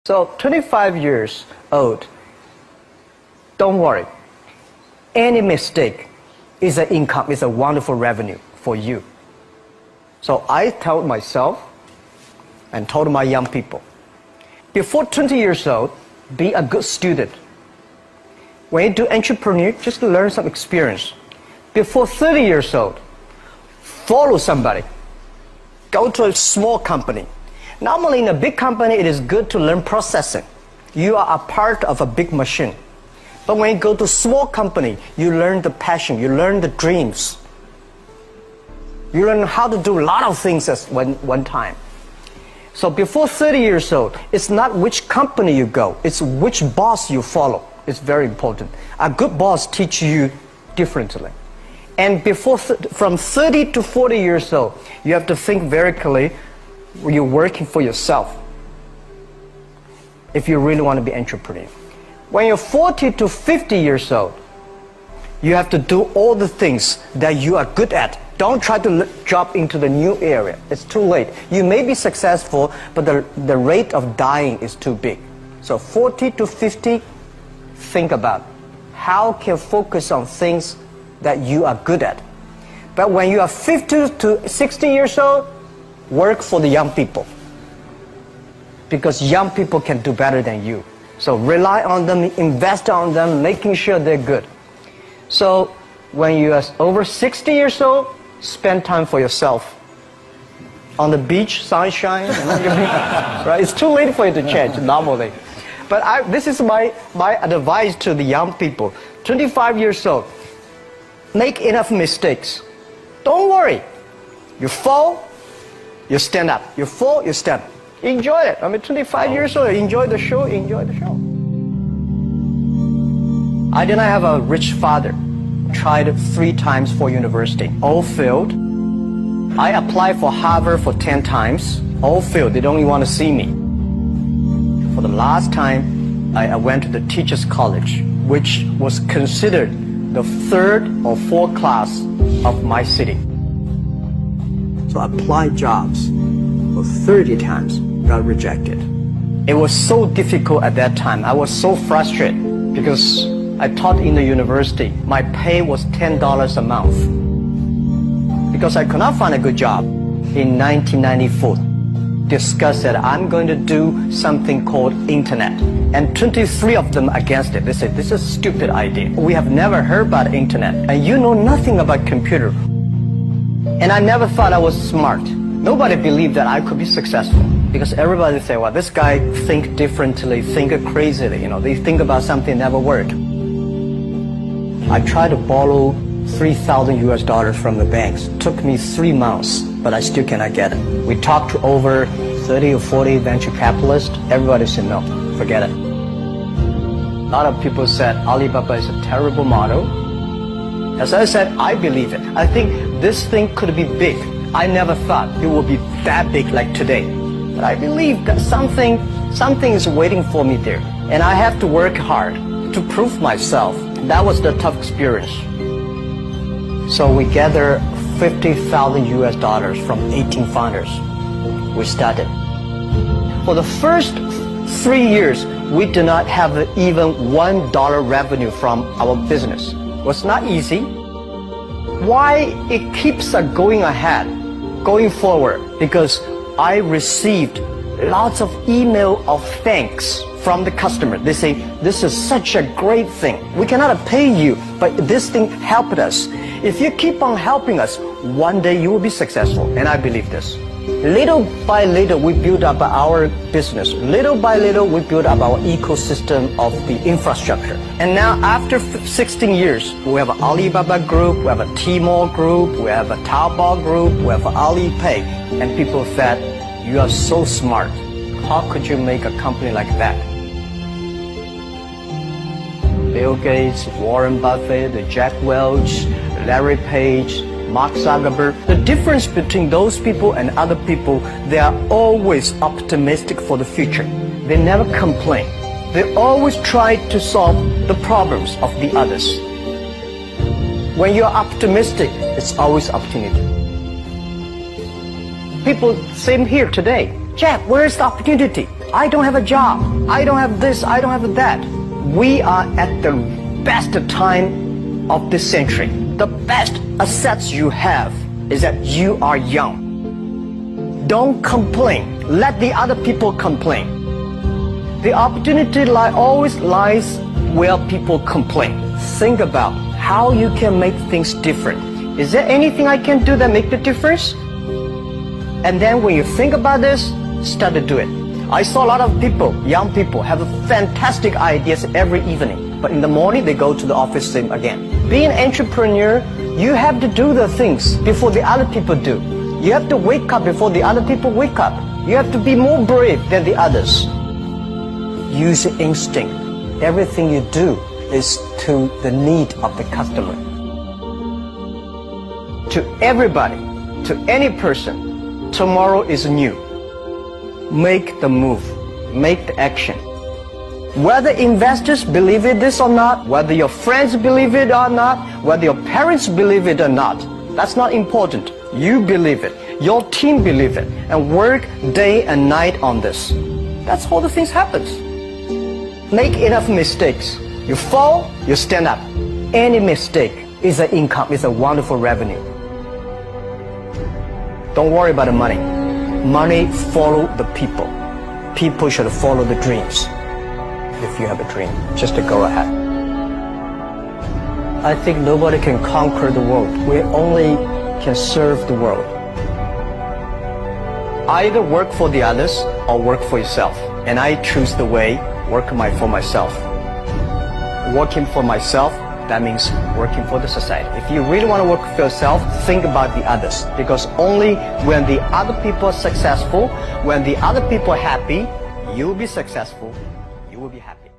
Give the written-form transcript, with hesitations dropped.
So 25 years old, don't worry. Any mistake is an income, is a wonderful revenue for you. So I told myself and told my young people, before 20 years old, be a good student. When you do entrepreneur, just learn some experience. Before 30 years old, follow somebody. Go to a small company. Normally in a big company, it is good to learn processing. You are a part of a big machine. But when you go to a small company, you learn the passion, you learn the dreams. You learn how to do a lot of things at one time. So before 30 years old, it's not which company you go, it's which boss you follow. It's very important. A good boss teaches you differently. And from 30 to 40 years old, you have to think very clearly, you're working for yourself if you really want to be an entrepreneur. When you're 40 to 50 years old, you have to do all the things that you are good at. Don't try to jump into the new area. It's too late. You may be successful, but the rate of dying is too big. So 40 to 50, think about how can you focus on things that you are good at. But when you are 50 to 60 years old, work for the young people, because young people can do better than you. So rely on them, invest on them, making sure they're good. So when you are over 60 years old, spend time for yourself. On the beach, sunshine, right? It's too late for you to change normally. But this is my advice to the young people. 25 years old, make enough mistakes. Don't worry. You fall, you stand up. You fall, you stand up. Enjoy it. I mean, 25 years old, enjoy the show, enjoy the show. I did not have a rich father. Tried 3 times for university. All failed. I applied for Harvard for 10 times. All failed. They don't even want to see me. For the last time, I went to the teacher's college, which was considered the 3rd or 4th class of my city. So I applied jobs for 30 times, got rejected. It was so difficult at that time. I was so frustrated because I taught in the university. My pay was $10 a month because I could not find a good job. In 1994, discussed that I'm going to do something called internet. And 23 of them against it. They said, this is a stupid idea. We have never heard about internet. And you know nothing about computer. And I never thought I was smart. Nobody believed that I could be successful. Because everybody say, well, this guy think differently, think crazily. You know, they think about something never work. I tried to borrow $3,000 from the banks. Took me 3 months, but I still cannot get it. We talked to over 30 or 40 venture capitalists. Everybody said, no, forget it. A lot of people said Alibaba is a terrible model. As I said, I believe it. I think this thing could be big. I never thought it would be that big like today. But I believe that something is waiting for me there. And I have to work hard to prove myself. That was the tough experience. So we gathered $50,000 from 18 founders. We started. For the first 3 years, we did not have even $1 revenue from our business. It was not easy. Why it keeps going ahead, going forward? Because I received lots of email of thanks from the customer. They say, this is such a great thing. We cannot pay you, but this thing helped us. If you keep on helping us, one day you will be successful. And I believe this. Little by little, we build up our business. Little by little, we build up our ecosystem of the infrastructure. And now, after 16 years, we have an Alibaba group, we have a Tmall group, we have a Taobao group, we have Alipay. And people said, you are so smart. How could you make a company like that? Bill Gates, Warren Buffett, Jack Welch, Larry Page, Mark Zuckerberg. The difference between those people and other people, they are always optimistic for the future. They never complain. They always try to solve the problems of the others. When you're optimistic, it's always opportunity. People, same here today. Jack, where's the opportunity? I don't have a job. I don't have this. I don't have that. We are at the best time of this century. The best assets you have is that you are young. Don't complain. Let the other people complain. The opportunity always lies where people complain. Think about how you can make things different. Is there anything I can do that make the difference? And then when you think about this, start to do it. I saw a lot of people, young people, have fantastic ideas every evening. But in the morning, they go to the office same again. Being an entrepreneur, you have to do the things before the other people do. You have to wake up before the other people wake up. You have to be more brave than the others. Use your instinct. Everything you do is to the need of the customer. To everybody, to any person, tomorrow is new. Make the move. Make the action. Whether investors believe it this or not, whether your friends believe it or not, whether your parents believe it or not, that's not important. You believe it. Your team believe it. And work day and night on this. That's how the things happens. Make enough mistakes. You fall, you stand up. Any mistake is an income, is a wonderful revenue. Don't worry about the money. Money follow the people. People should follow the dreams. If you have a dream, just to go ahead. I think nobody can conquer the world. We only can serve the world. Either work for the others or work for yourself. And I choose the way, work for myself. Working for myself, that means working for the society. If you really want to work for yourself, think about the others. Because only when the other people are successful, when the other people are happy, you will be successful, you will be happy.